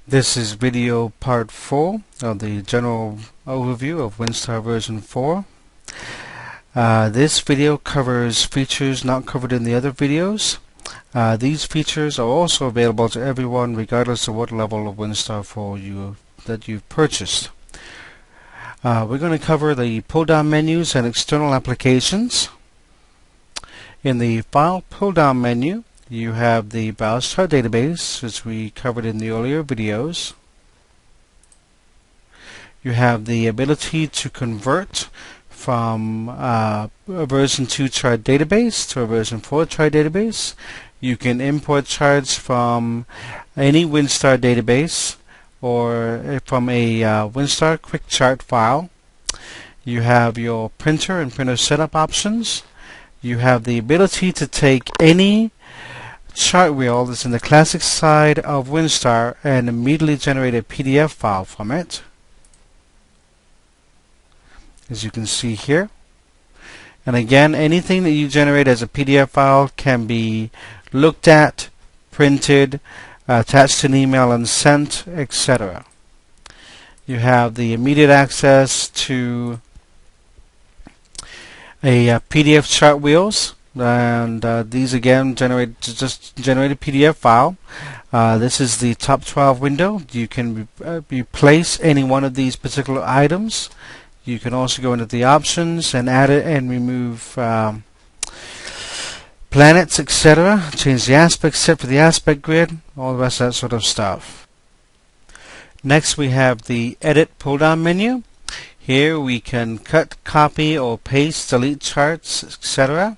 This is video part 4 of the general overview of WinStar version 4. This video covers features not covered in the other videos. These features are also available to everyone regardless of what level of WinStar 4 that you've purchased. We're going to cover the pull-down menus and external applications. In the File pull-down menu, you have the browse chart database, which we covered in the earlier videos. You have the ability to convert from a version 2 chart database to a version 4 chart database. You can import charts from any WinStar database or from a WinStar quick chart file. You have your printer and printer setup options. You have the ability to take any chart wheel that's in the classic side of WinStar and immediately generate a PDF file from it, as you can see here. And again, anything that you generate as a PDF file can be looked at, printed, attached to an email and sent, etc. You have the immediate access to a PDF chart wheels, and these again generate a PDF file. This is the top 12 window. You can replace any one of these particular items. You can also go into the options and add it and remove planets, etc. Change the aspect set for the aspect grid, all the rest of that sort of stuff. Next we have the edit pull down menu. Here we can cut, copy, or paste, delete charts, etc.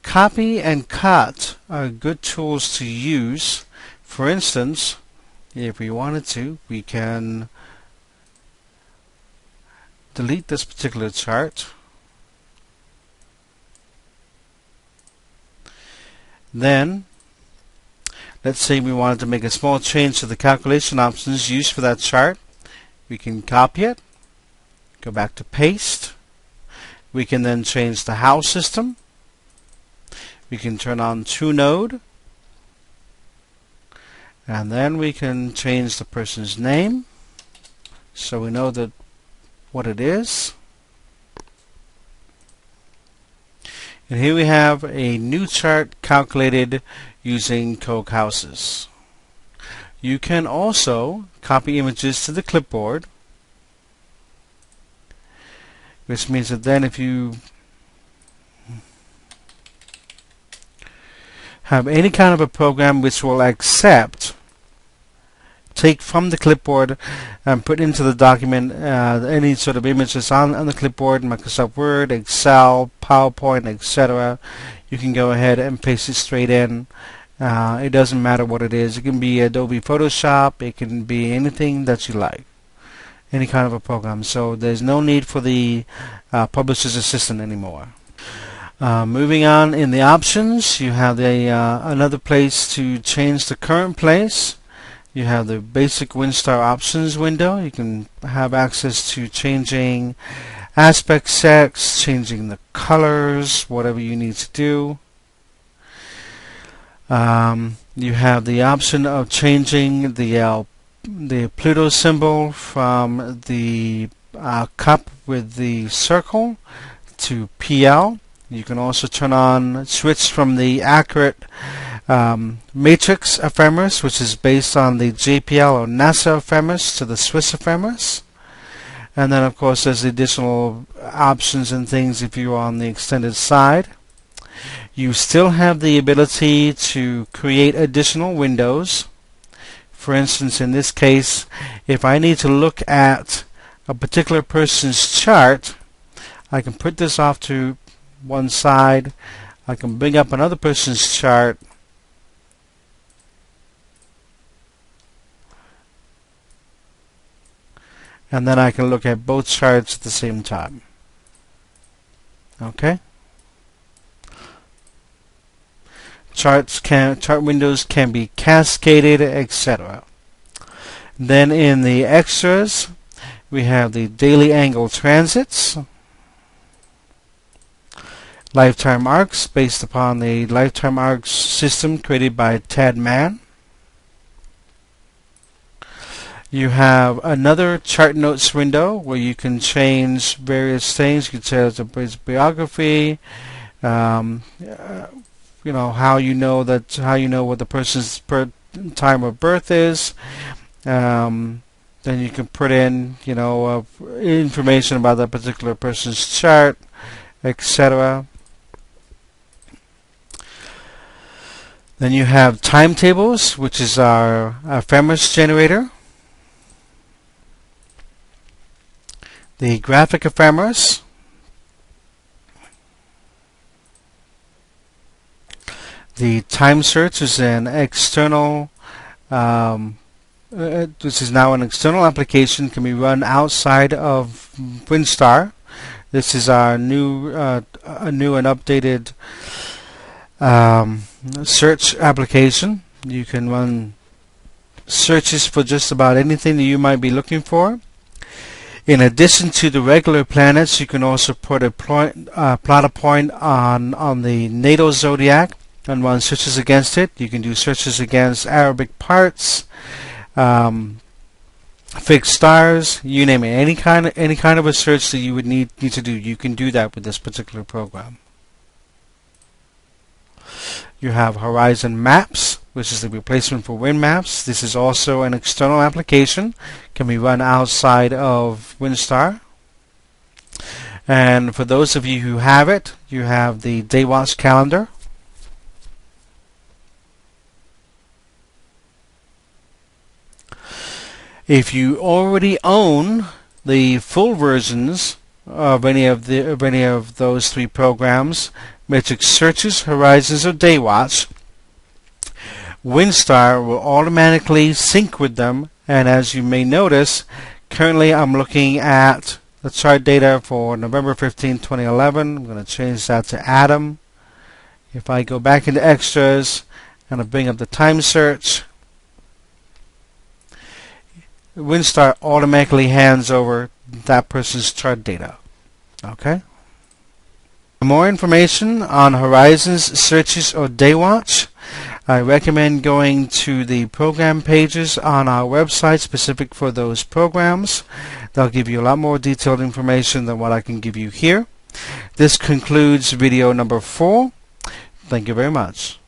Copy and cut are good tools to use. For instance, if we wanted to, we can delete this particular chart. Then, let's say we wanted to make a small change to the calculation options used for that chart. We can copy it, go back to paste. We can then change the house system. We can turn on TrueNode, and then we can change the person's name so we know that what it is. And here we have a new chart calculated using Coke houses. You can also copy images to the clipboard, which means that then if you have any kind of a program which will take from the clipboard and put into the document any sort of images on the clipboard, Microsoft Word, Excel, PowerPoint, etc. You can go ahead and paste it straight in. It doesn't matter what it is. It can be Adobe Photoshop. It can be anything that you like. Any kind of a program. So there's no need for the Publisher's Assistant anymore. Moving on, in the options, you have another place to change the current place. You have the basic WinStar options window. You can have access to changing aspect sets, changing the colors, whatever you need to do. You have the option of changing the Pluto symbol from the cup with the circle to PL. You can also switch from the accurate Matrix ephemeris, which is based on the JPL or NASA ephemeris, to the Swiss ephemeris. And then of course there's additional options and things if you're on the extended side. You still have the ability to create additional windows. For instance, in this case, if I need to look at a particular person's chart, I can put this off to one side. I can bring up another person's chart, and then I can look at both charts at the same time. Okay? Chart windows can be cascaded, etc. Then in the extras, we have the daily angle transits, lifetime arcs based upon the lifetime arcs system created by Tad Mann. You have another chart notes window where you can change various things. You can change the biography, how you know what the person's time of birth is. Then you can put in, information about that particular person's chart, etc. Then you have timetables, which is our ephemeris generator. The graphic ephemeris. The time search is an external, this is now an external application, can be run outside of WinStar. This is our new and updated search application. You can run searches for just about anything that you might be looking for. In addition to the regular planets, you can also put a plot a point on the natal zodiac and run searches against it. You can do searches against Arabic parts, fixed stars, you name it. Any kind of a search that you would need to do, you can do that with this particular program. You have Horizon Maps, which is the replacement for WinMaps. This is also an external application, can be run outside of WinStar. And for those of you who have it, you have the Daywatch calendar. If you already own the full versions of any of those three programs, Matrix Searches, Horizons, or Daywatch, WinStar will automatically sync with them. And as you may notice, currently I'm looking at the chart data for November 15, 2011. I'm going to change that to Adam. If I go back into extras and I bring up the time search, WinStar automatically hands over that person's chart data. Okay? For more information on Horizons, Searches, or Daywatch, I recommend going to the program pages on our website specific for those programs. They'll give you a lot more detailed information than what I can give you here. This concludes video number 4. Thank you very much.